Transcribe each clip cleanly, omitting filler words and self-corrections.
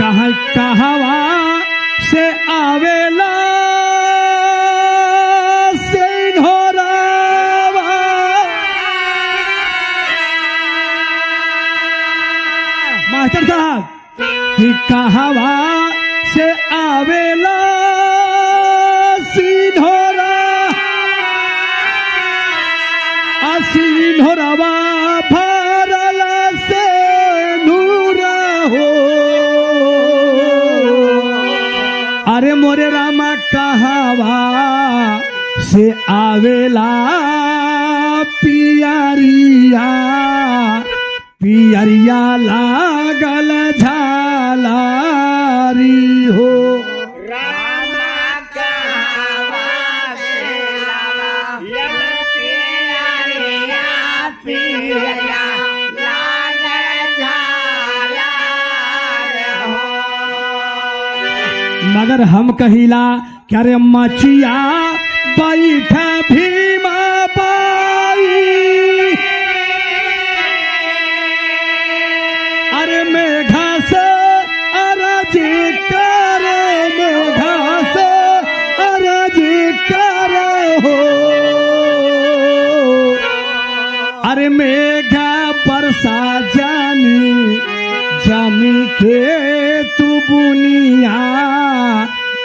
कहाँ कहवा से आवेला सिंहोरावा। मास्टर साहब कि कहवा से आवेला सिंहोरा सिंहोरावा भरल से नूरा हो। अरे मोरे रामा कहवा से आवेला पियरिया पियरिया लागल झालारी हो। मगर हम कहिला क्या रे मचिया बैठ भीमा बाई। अरे मेघा से अरज करे मेघा से अरज करे हो। अरे मेघा बरसा जानी जमी के तू बुनिया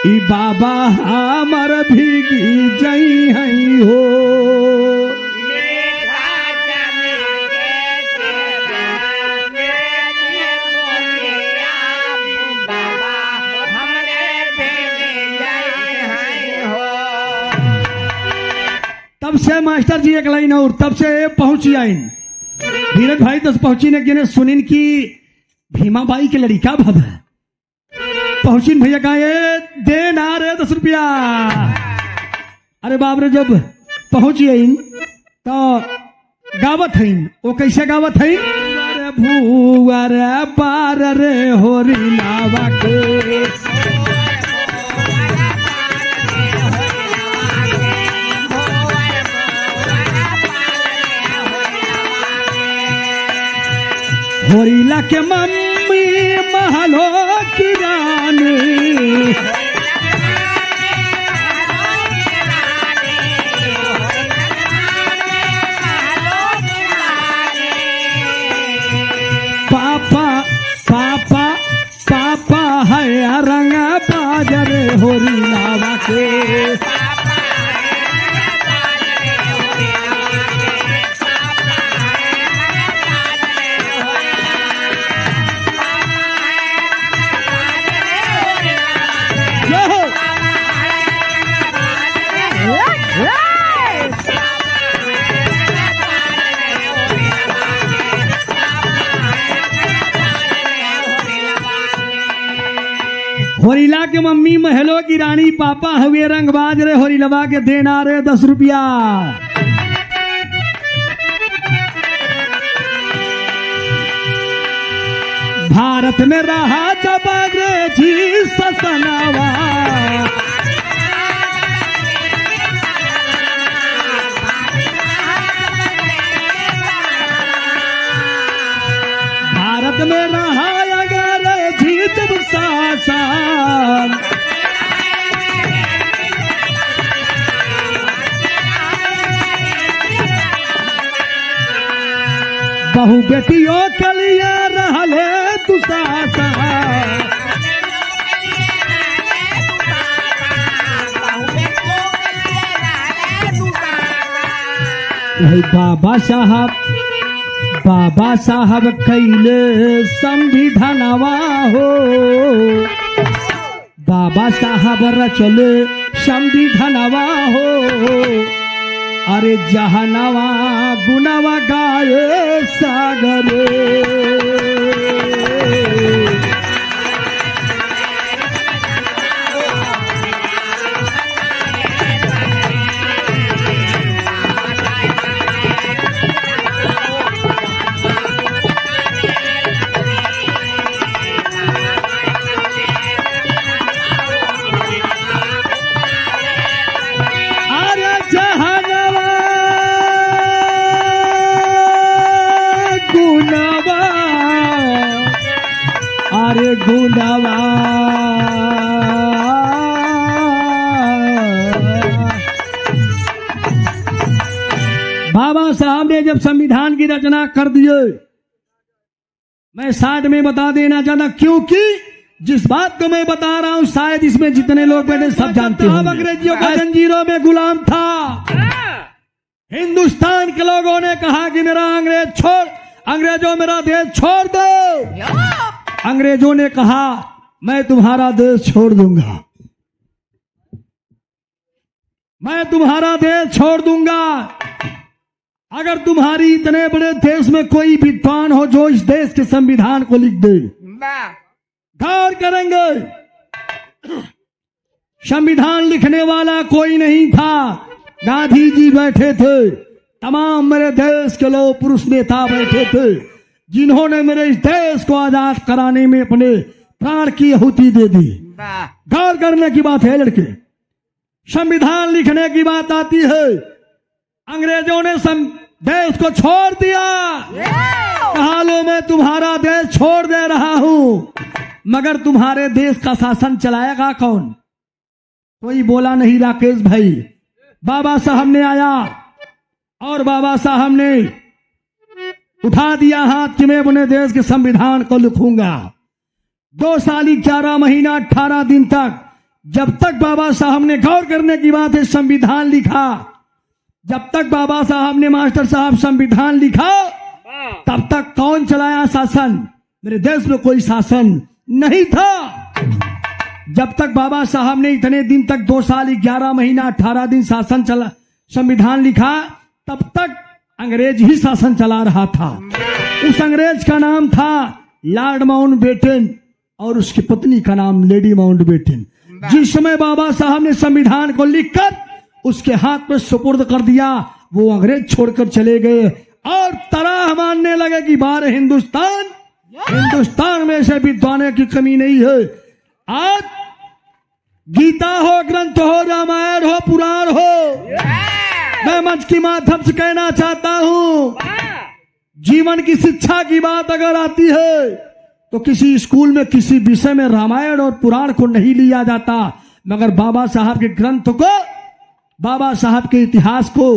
ई बाबा हमर भीगी जई हई हो। तब से मास्टर जी एक लाइन और तब से पहुंची आइन धीरज भाई दस पहुंची ने गिने सुनिन की भीमाबाई के लड़का भव पहुंचिन भैया कहा देना रे 10 रुपया। अरे बाप रे जब पहुंची आइन तो गावत हईन वो कैसे गावत हईन। अरे भूआ रे पार रे होरी लावा के होरीला के मम्मी महलो की रानी। पापा पापा पापा है रंग बाजर होरीलावा के। होरीला के मम्मी महलो की रानी पापा हुए रंगबाज रे होरीलवा के देना रे 10 रुपया। भारत में रहा जब अंग्रेजी ससनावा। भारत में रहा अंग्रेजी जब शासन। बहु बेटियों के लिए रहले दुशासन। बाबा साहब कैले संविधानवा हो। बाबा साहब रचले संविधानवा हो। अरे जहनवा गुनवा गाए सागरे। बाबा साहब ने जब संविधान की रचना कर दिए, मैं 60 में बता देना चाहता, क्योंकि जिस बात को मैं बता रहा हूं शायद इसमें जितने लोग बैठे सब जानते हैं। अंग्रेजियों का जंजीरों में गुलाम था। हिंदुस्तान के लोगों ने कहा कि मेरा अंग्रेजों मेरा देश छोड़ दो। अंग्रेजों ने कहा मैं तुम्हारा देश छोड़ दूंगा, मैं तुम्हारा देश छोड़ दूंगा अगर तुम्हारी इतने बड़े देश में कोई विद्वान हो जो इस देश के संविधान को लिख दे। गौर करेंगे, संविधान लिखने वाला कोई नहीं था, गांधी जी बैठे थे, तमाम मेरे देश के लोग पुरुष नेता बैठे थे जिन्होंने मेरे इस देश को आजाद कराने में अपने प्राण की आहुति दे दी। गौर करने की बात है लड़के, संविधान लिखने की बात आती है, अंग्रेजों ने देश को छोड़ दिया, कहा लो मैं तुम्हारा देश छोड़ दे रहा हूं, मगर तुम्हारे देश का शासन चलाएगा कौन? कोई बोला नहीं राकेश भाई। बाबा साहब ने आया और बाबा साहब ने उठा दिया हाथ कि मैं अपने देश के संविधान को लिखूंगा। 2 साल 11 महीना 18 दिन तक, जब तक बाबा साहब ने, गौर करने की बात है, संविधान लिखा, जब तक बाबा साहब ने, मास्टर साहब, संविधान लिखा, तब तक कौन चलाया शासन? मेरे देश में कोई शासन नहीं था। जब तक बाबा साहब ने इतने दिन तक 2 साल 11 महीना 18 दिन शासन चला, संविधान लिखा, तब तक अंग्रेज ही शासन चला रहा था। उस अंग्रेज का नाम था लॉर्ड माउंटबेटन और उसकी पत्नी का नाम लेडी माउंटबेटन। जिस समय बाबा साहब ने संविधान को लिखकर उसके हाथ में सुपुर्द कर दिया, वो अंग्रेज छोड़कर चले गए और तरह मानने लगे कि बाहर हिंदुस्तान में ऐसे विद्वानों की कमी नहीं है। आज गीता हो, ग्रंथ हो, रामायण हो, पुराण हो, मैं मंच की माध्यम से कहना चाहता हूं, जीवन की शिक्षा की बात अगर आती है तो किसी स्कूल में किसी विषय में रामायण और पुराण को नहीं लिया जाता, मगर बाबा साहब के ग्रंथ को, बाबा साहब के इतिहास को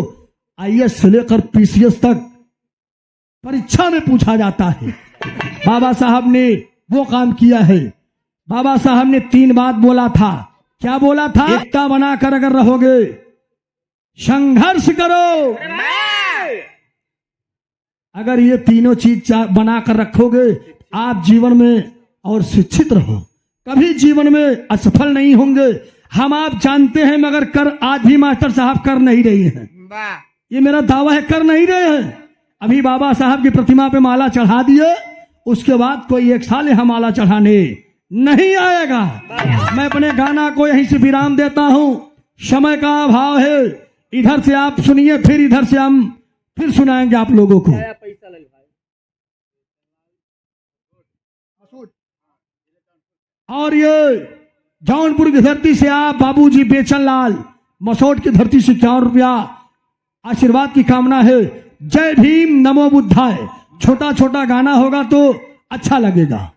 IAS से लेकर PCS तक परीक्षा में पूछा जाता है। बाबा साहब ने वो काम किया है। बाबा साहब ने 3 बात बोला था। क्या बोला था? एकता बनाकर अगर रहोगे, संघर्ष करो, अगर ये तीनों चीज बनाकर रखोगे आप जीवन में और शिक्षित रहो, कभी जीवन में असफल नहीं होंगे। हम आप जानते हैं, मगर कर आज भी मास्टर साहब कर नहीं रही हैं। ये मेरा दावा है, कर नहीं रहे हैं। अभी बाबा साहब की प्रतिमा पे माला चढ़ा दिए, उसके बाद कोई 1 साल यहाँ माला चढ़ाने नहीं आएगा। मैं अपने गाना को यहीं से विराम देता हूं, समय का अभाव है। इधर से आप सुनिए, फिर इधर से हम फिर सुनाएंगे आप लोगों को। और ये जौनपुर की धरती से आप बाबूजी बेचन लाल मसोट की धरती से 51 रुपया आशीर्वाद की कामना है। जय भीम, नमो बुद्धाय। छोटा छोटा गाना होगा तो अच्छा लगेगा।